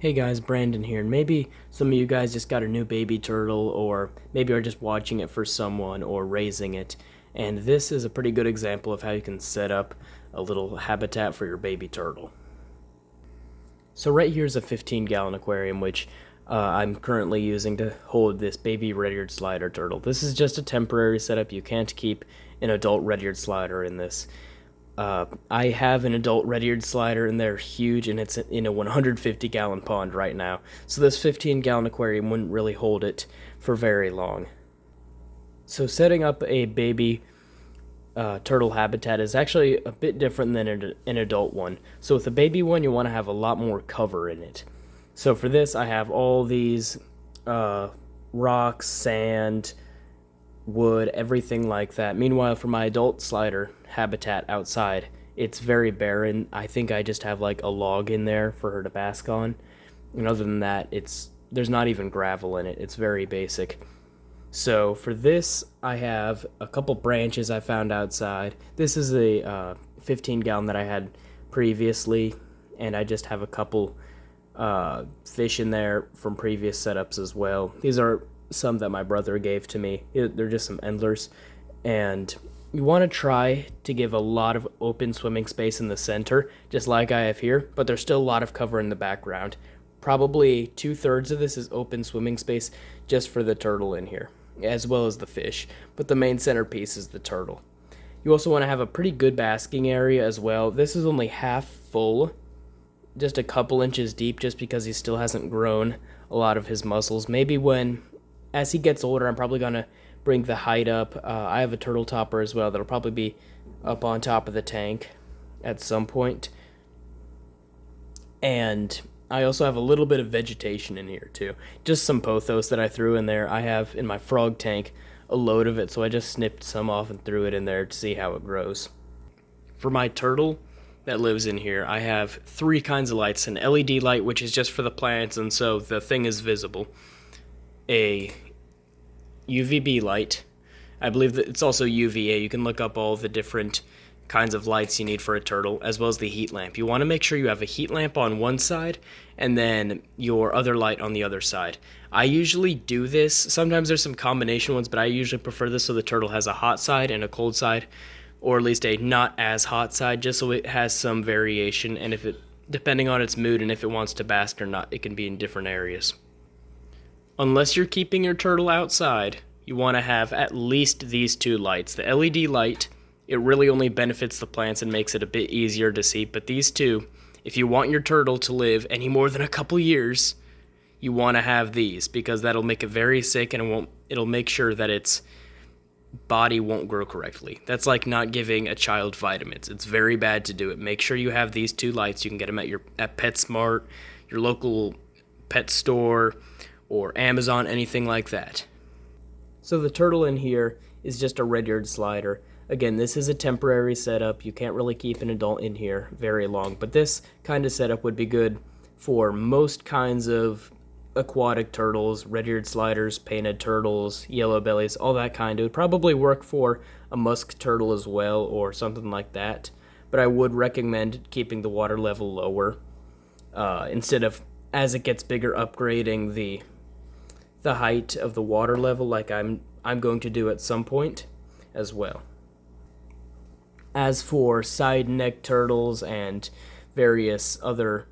Hey guys, Brandon here, and maybe some of you guys just got a new baby turtle, or maybe are just watching it for someone or raising it, and this is a pretty good example of how you can set up a little habitat for your baby turtle. So right here is a 15-gallon aquarium, which I'm currently using to hold this baby red-eared slider turtle. This is just a temporary setup. You can't keep an adult red-eared slider in this. I have an adult red-eared slider, and they're huge, and it's in a 150-gallon pond right now. So this 15-gallon aquarium wouldn't really hold it for very long. So setting up a baby turtle habitat is actually a bit different than an adult one. So with a baby one, you want to have a lot more cover in it. So for this, I have all these rocks, sand, wood, everything like that. Meanwhile, for my adult slider habitat outside, it's very barren. I think I just have like a log in there for her to bask on. And other than that, there's not even gravel in it. It's very basic. So for this, I have a couple branches I found outside. This is a 15 gallon that I had previously, and I just have a couple fish in there from previous setups as well. These are some that my brother gave to me. They're just some endlers, and you want to try to give a lot of open swimming space in the center, just like I have here, but there's still a lot of cover in the background. Probably 2/3 of this is open swimming space just for the turtle in here, as well as the fish, but the main centerpiece is the turtle. You also want to have a pretty good basking area as well. This is only half full, just a couple inches deep, just because he still hasn't grown a lot of his muscles. Maybe as he gets older, I'm probably going to bring the height up. I have a turtle topper as well that'll probably be up on top of the tank at some point. And I also have a little bit of vegetation in here too. Just some pothos that I threw in there. I have in my frog tank a load of it, so I just snipped some off and threw it in there to see how it grows. For my turtle that lives in here, I have 3 kinds of lights. An LED light, which is just for the plants, and so the thing is visible. A UVB light. I believe that it's also UVA. You can look up all the different kinds of lights you need for a turtle, as well as the heat lamp. You want to make sure you have a heat lamp on one side and then your other light on the other side. I usually do this. Sometimes there's some combination ones, but I usually prefer this so the turtle has a hot side and a cold side, or at least a not as hot side, just so it has some variation, and depending on its mood and if it wants to bask or not, it can be in different areas. Unless you're keeping your turtle outside, you want to have at least these 2 lights. The LED light, it really only benefits the plants and makes it a bit easier to see, but these 2, if you want your turtle to live any more than a couple years, you want to have these, because that'll make it very sick, and it'll make sure that its body won't grow correctly. That's like not giving a child vitamins. It's very bad to do it. Make sure you have these 2 lights. You can get them at PetSmart, your local pet store, or Amazon, anything like that. So the turtle in here is just a red-eared slider. Again, this is a temporary setup. You can't really keep an adult in here very long, but this kind of setup would be good for most kinds of aquatic turtles, red-eared sliders, painted turtles, yellow bellies, all that kind. It would probably work for a musk turtle as well, or something like that, but I would recommend keeping the water level lower instead of, as it gets bigger, upgrading the height of the water level, like I'm going to do at some point as well. As for side neck turtles and various other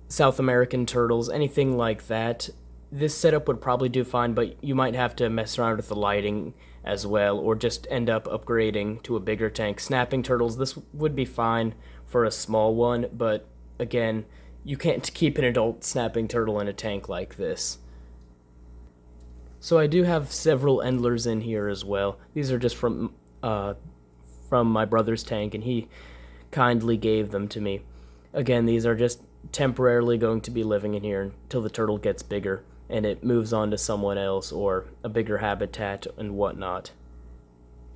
South American turtles, anything like that, this setup would probably do fine, but you might have to mess around with the lighting as well, or just end up upgrading to a bigger tank. Snapping turtles, this would be fine for a small one, but again, you can't keep an adult snapping turtle in a tank like this. So I do have several endlers in here as well. These are just from my brother's tank, and he kindly gave them to me. Again, these are just temporarily going to be living in here until the turtle gets bigger and it moves on to someone else or a bigger habitat and whatnot.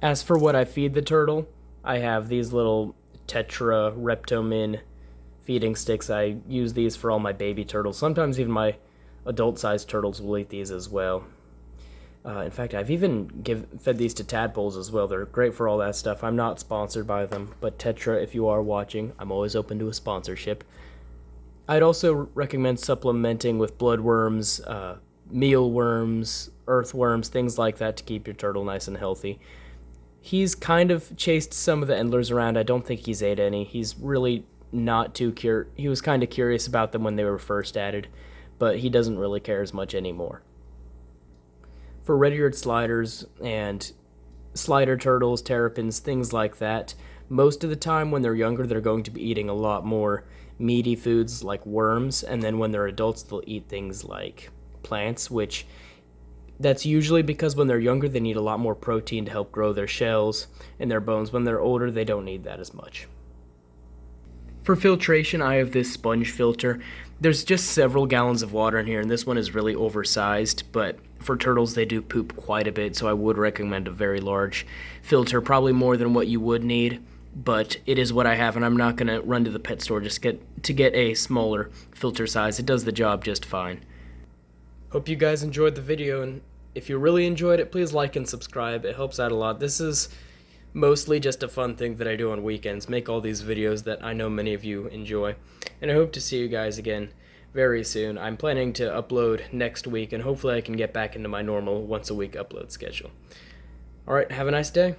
As for what I feed the turtle, I have these little Tetra Reptomin feeding sticks. I use these for all my baby turtles. Sometimes even my adult-sized turtles will eat these as well. In fact, I've even fed these to tadpoles as well. They're great for all that stuff. I'm not sponsored by them, but Tetra, if you are watching, I'm always open to a sponsorship. I'd also recommend supplementing with bloodworms, mealworms, earthworms, things like that to keep your turtle nice and healthy. He's kind of chased some of the endlers around. I don't think he's ate any. He's really not too he was kind of curious about them when they were first added, but he doesn't really care as much anymore. For red-eared sliders and slider turtles, terrapins, things like that, most of the time when they're younger, they're going to be eating a lot more meaty foods like worms, and then when they're adults, they'll eat things like plants, which that's usually because when they're younger, they need a lot more protein to help grow their shells and their bones. When they're older, they don't need that as much. For filtration, I have this sponge filter. There's just several gallons of water in here, and this one is really oversized, but for turtles, they do poop quite a bit, so I would recommend a very large filter, probably more than what you would need, but it is what I have, and I'm not going to run to the pet store just to get a smaller filter size. It does the job just fine. Hope you guys enjoyed the video, and if you really enjoyed it, please like and subscribe. It helps out a lot. This is mostly just a fun thing that I do on weekends, make all these videos that I know many of you enjoy. And I hope to see you guys again very soon. I'm planning to upload next week, and hopefully I can get back into my normal once a week upload schedule. Alright, have a nice day.